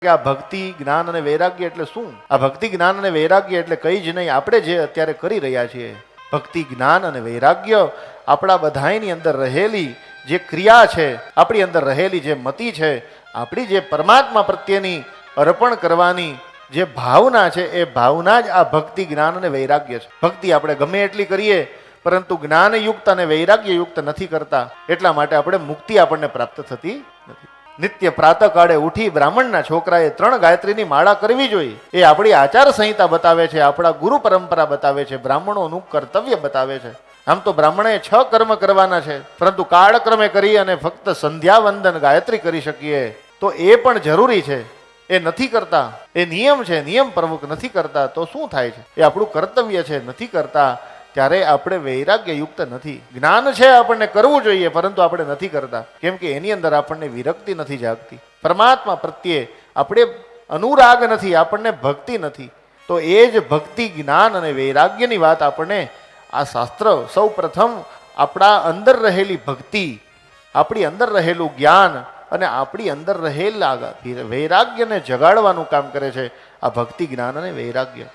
કે આ ભક્તિ જ્ઞાન અને વૈરાગ્ય એટલે શું? આ ભક્તિ જ્ઞાન અને વૈરાગ્ય એટલે કઈ જ નહીં, આપણે જે અત્યારે કરી રહ્યા છીએ. ભક્તિ જ્ઞાન અને વૈરાગ્ય આપણા બધાની અંદર રહેલી જે ક્રિયા છે, આપણી અંદર રહેલી જે મતિ છે, આપણી જે પરમાત્મા પ્રત્યેની અર્પણ કરવાની જે ભાવના છે, એ ભાવના જ આ ભક્તિ જ્ઞાન અને વૈરાગ્ય છે. ભક્તિ આપણે ગમે એટલી કરીએ, પરંતુ જ્ઞાનયુક્ત અને વૈરાગ્યયુક્ત નથી કરતા, એટલા માટે આપણે મુક્તિ આપણને પ્રાપ્ત થતી નથી. નિત્ય પ્રાતઃકાળે ઉઠી બ્રાહ્મણના છોકરાએ 3 ગાયત્રીની માળા કરવી જોઈએ, એ આપણી આચાર સંહિતા બતાવે છે, આપણા ગુરુ પરંપરા બતાવે છે, બ્રાહ્મણોનું કર્તવ્ય બતાવે છે. આમ તો બ્રાહ્મણે 6 કર્મ કરવાના છે, પરંતુ કાળક્રમે કરી અને ફક્ત સંધ્યા વંદન ગાયત્રી કરી શકીએ તો એ પણ જરૂરી છે. એ નથી કરતા, એ નિયમ છે, નિયમ પ્રમુખ નથી કરતા તો શું થાય છે? એ આપણું કર્તવ્ય છે, નથી કરતા ત્યારે આપણે વૈરાગ્યયુક્ત નથી. જ્ઞાન છે, આપણને કરવું જોઈએ, પરંતુ આપણે નથી કરતા, કેમ કે એની અંદર આપણને વિરક્તિ નથી જાગતી, પરમાત્મા પ્રત્યે આપણે અનુરાગ નથી, આપણને ભક્તિ નથી. તો એ જ ભક્તિ જ્ઞાન અને વૈરાગ્યની વાત આપણને આ શાસ્ત્ર સૌ પ્રથમ આપણા અંદર રહેલી ભક્તિ, આપણી અંદર રહેલું જ્ઞાન અને આપણી અંદર રહેલા વૈરાગ્યને જગાડવાનું કામ કરે છે. આ ભક્તિ જ્ઞાન અને વૈરાગ્ય